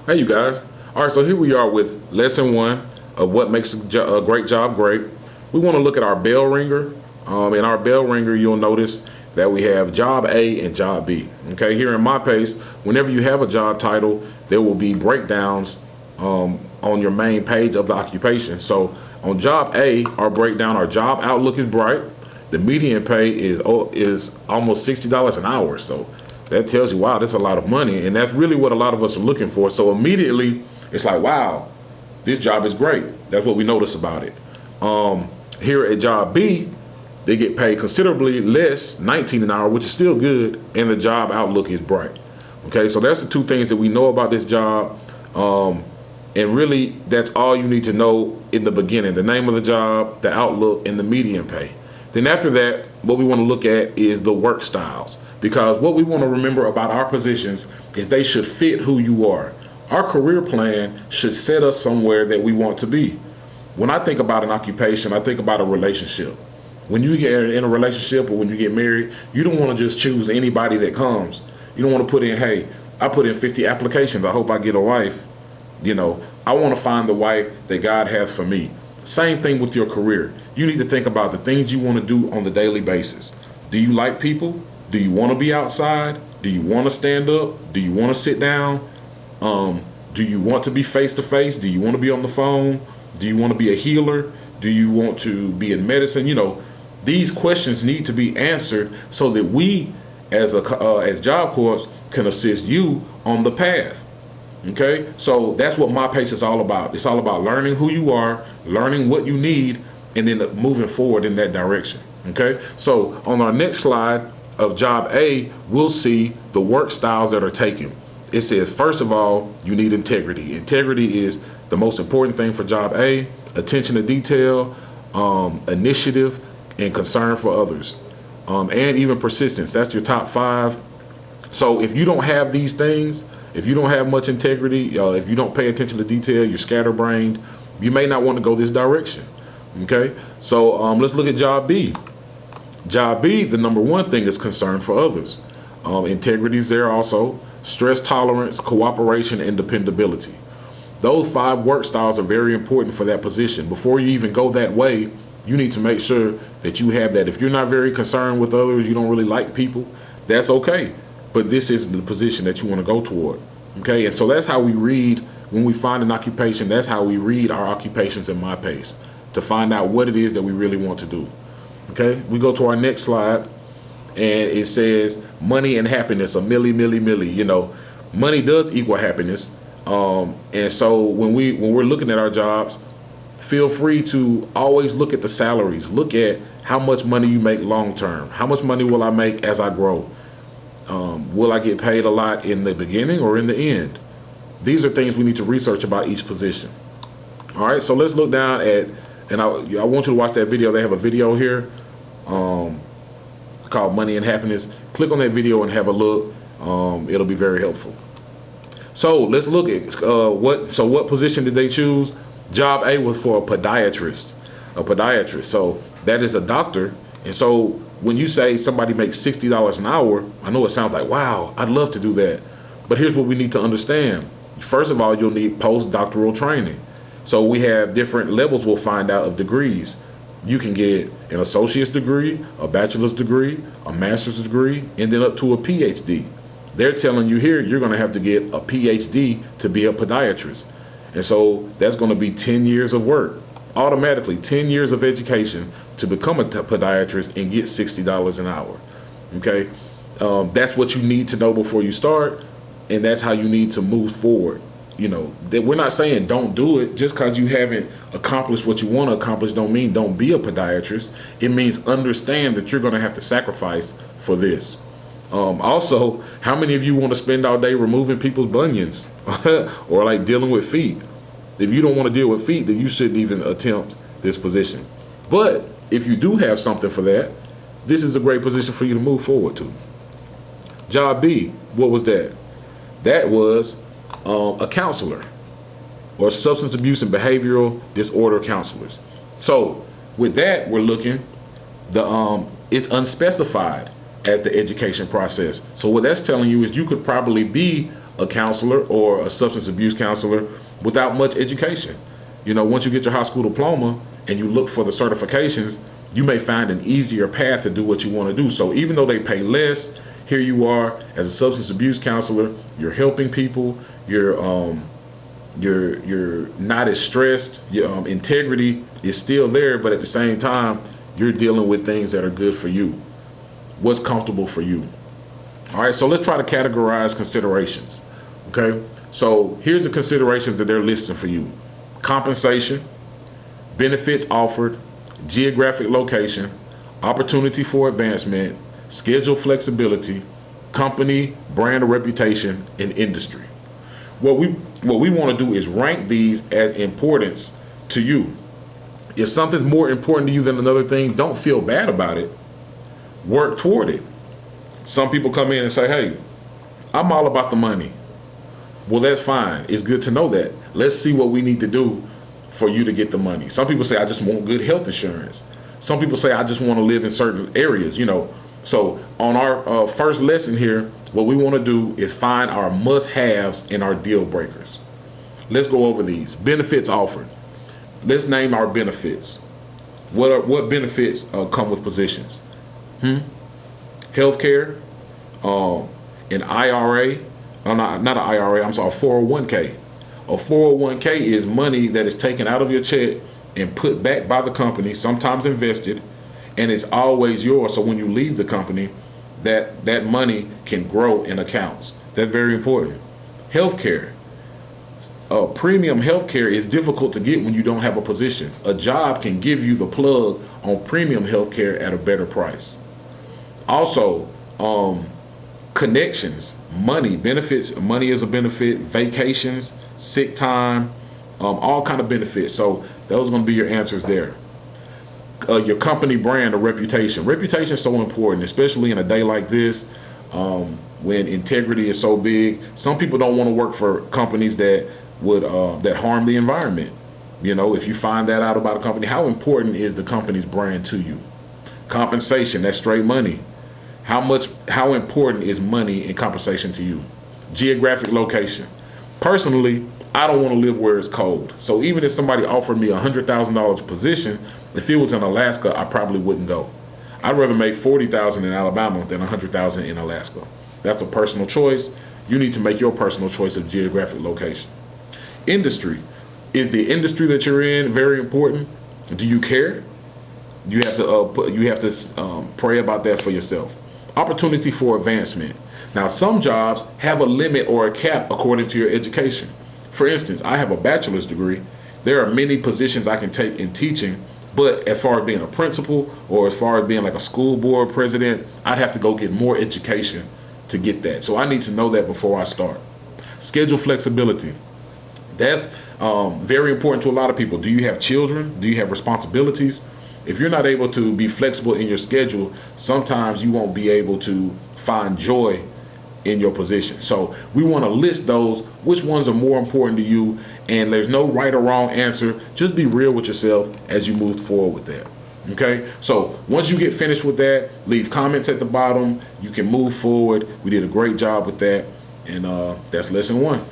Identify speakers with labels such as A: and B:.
A: Hey, you guys. All right, so here we are with lesson one of what makes a great job great. We want to look at our bell ringer. In our bell ringer, you'll notice that we have job A and job B. Okay, here in Mypace, whenever you have a job title, there will be breakdowns on your main page of the occupation. So on job A, our breakdown, our job outlook is bright. The median pay is almost $60 an hour. So that tells you, wow, that's a lot of money. And that's really what a lot of us are looking for. So immediately it's like, wow, this job is great. That's what we notice about it. Here at job B, they get paid considerably less, 19 an hour, which is still good. And the job outlook is bright. Okay, so that's the two things that we know about this job. And really, that's all you need to know in the beginning: the name of the job, the outlook, and the median pay. Then after that, what we want to look at is the work styles, because what we want to remember about our positions is they should fit who you are. Our career plan should set us somewhere that we want to be. When I think about an occupation, I think about a relationship. When you get in a relationship or when you get married, you don't want to just choose anybody that comes. You don't want to put in, hey, I put in 50 applications, I hope I get a wife. I want to find the wife that God has for me. Same thing with your career. You need to think about the things you want to do on the daily basis. Do you like people? Do you want to be outside? Do you want to stand up? Do you want to sit down? Do you want to be face to face? Do you want to be on the phone? Do you want to be a healer? Do you want to be in medicine? These questions need to be answered so that we, as Job Corps, can assist you on the path. Okay, so that's what Mypace is all about. It's all about learning who you are, learning what you need, and then moving forward in that direction. Okay, so on our next slide of job A, we'll see the work styles that are taken. It says, first of all, you need integrity. Integrity is the most important thing for job A. Attention to detail, initiative, and concern for others, and even persistence. That's your top 5. So if you don't have these things, if you don't have much integrity, if you don't pay attention to detail, you're scatterbrained, you may not want to go this direction. Okay, so let's look at job B. Job B, the number one thing is concern for others. Integrity is there also. Stress tolerance, cooperation, and dependability. Those 5 work styles are very important for that position. Before you even go that way, you need to make sure that you have that. If you're not very concerned with others, you don't really like people, that's okay. But this is the position that you want to go toward. Okay, and so that's how we read when we find an occupation. That's how we read our occupations in Mypace, to find out what it is that we really want to do. Okay, we go to our next slide, and it says money and happiness, a milli. Money does equal happiness. And so when we're looking at our jobs, feel free to always look at the salaries. Look at how much money you make long term. How much money will I make as I grow? Will I get paid a lot in the beginning or in the end? These are things we need to research about each position. All right, so let's look down at, and I want you to watch that video. They have a video here called Money and Happiness. Click on that video and have a look. It'll be very helpful. So let's look at what position did they choose? Job A was for a podiatrist. So that is a doctor. And so when you say somebody makes $60 an hour, I know it sounds like, wow, I'd love to do that. But here's what we need to understand. First of all, you'll need postdoctoral training. So we have different levels we'll find out of degrees. You can get an associate's degree, a bachelor's degree, a master's degree, and then up to a PhD. They're telling you here you're going to have to get a PhD to be a podiatrist. And so that's going to be 10 years of work. Automatically 10 years of education to become a podiatrist and get $60 an hour. Okay, that's what you need to know before you start, and that's how you need to move forward. That we're not saying don't do it. Just because you haven't accomplished what you want to accomplish don't mean don't be a podiatrist. It means understand that you're going to have to sacrifice for this. Also, how many of you want to spend all day removing people's bunions or like dealing with feet? If you don't want to deal with feet, then you shouldn't even attempt this position. But if you do have something for that, this is a great position for you to move forward to. Job B, what was that? That was a counselor, or substance abuse and behavioral disorder counselors. So with that, we're looking, it's unspecified as the education process. So what that's telling you is you could probably be a counselor or a substance abuse counselor without much education. You know, once you get your high school diploma and you look for the certifications, you may find an easier path to do what you want to do. So even though they pay less, here you are as a substance abuse counselor, you're helping people, you're not as stressed, your integrity is still there, but at the same time, you're dealing with things that are good for you. What's comfortable for you? All right, so let's try to categorize considerations, okay? So here's the considerations that they're listing for you. Compensation, benefits offered, geographic location, opportunity for advancement, schedule flexibility, company, brand or reputation, and industry. What we want to do is rank these as importance to you. If something's more important to you than another thing, don't feel bad about it. Work toward it. Some people come in and say, hey, I'm all about the money. Well, that's fine. It's good to know that. Let's see what we need to do for you to get the money. Some people say, I just want good health insurance. Some people say, I just want to live in certain areas, you know. So on our first lesson here, what we want to do is find our must-haves and our deal breakers. Let's go over these. Benefits offered. Let's name our benefits. What benefits come with positions? Healthcare, an IRA, not an IRA, I'm sorry, a 401k. A 401k is money that is taken out of your check and put back by the company, sometimes invested, and it's always yours. So when you leave the company, that money can grow in accounts. That's very important. Healthcare. Premium healthcare is difficult to get when you don't have a position. A job can give you the plug on premium healthcare at a better price. Also, connections, money, benefits. Money is a benefit. Vacations, sick time, all kind of benefits. So those are going to be your answers there. Your company brand or reputation. Reputation is so important, especially in a day like this, when integrity is so big. Some people don't want to work for companies that would that harm the environment. You know, if you find that out about a company, how important is the company's brand to you? Compensation, that's straight money. How important is money and compensation to you? Geographic location. Personally, I don't want to live where it's cold. So even if somebody offered me $100,000 position, if it was in Alaska, I probably wouldn't go. I'd rather make $40,000 in Alabama than $100,000 in Alaska. That's a personal choice. You need to make your personal choice of geographic location. Industry. Is the industry that you're in very important? Do you care? You have to pray about that for yourself. Opportunity for advancement. Now, some jobs have a limit or a cap according to your education. For instance, I have a bachelor's degree. There are many positions I can take in teaching, but as far as being a principal or as far as being like a school board president, I'd have to go get more education to get that. So I need to know that before I start. Schedule flexibility. That's very important to a lot of people. Do you have children? Do you have responsibilities? If you're not able to be flexible in your schedule, sometimes you won't be able to find joy in your position. So we want to list those, which ones are more important to you, and there's no right or wrong answer. Just be real with yourself as you move forward with that. Okay, so once you get finished with that, leave comments at the bottom. You can move forward. We did a great job with that, and that's lesson 1.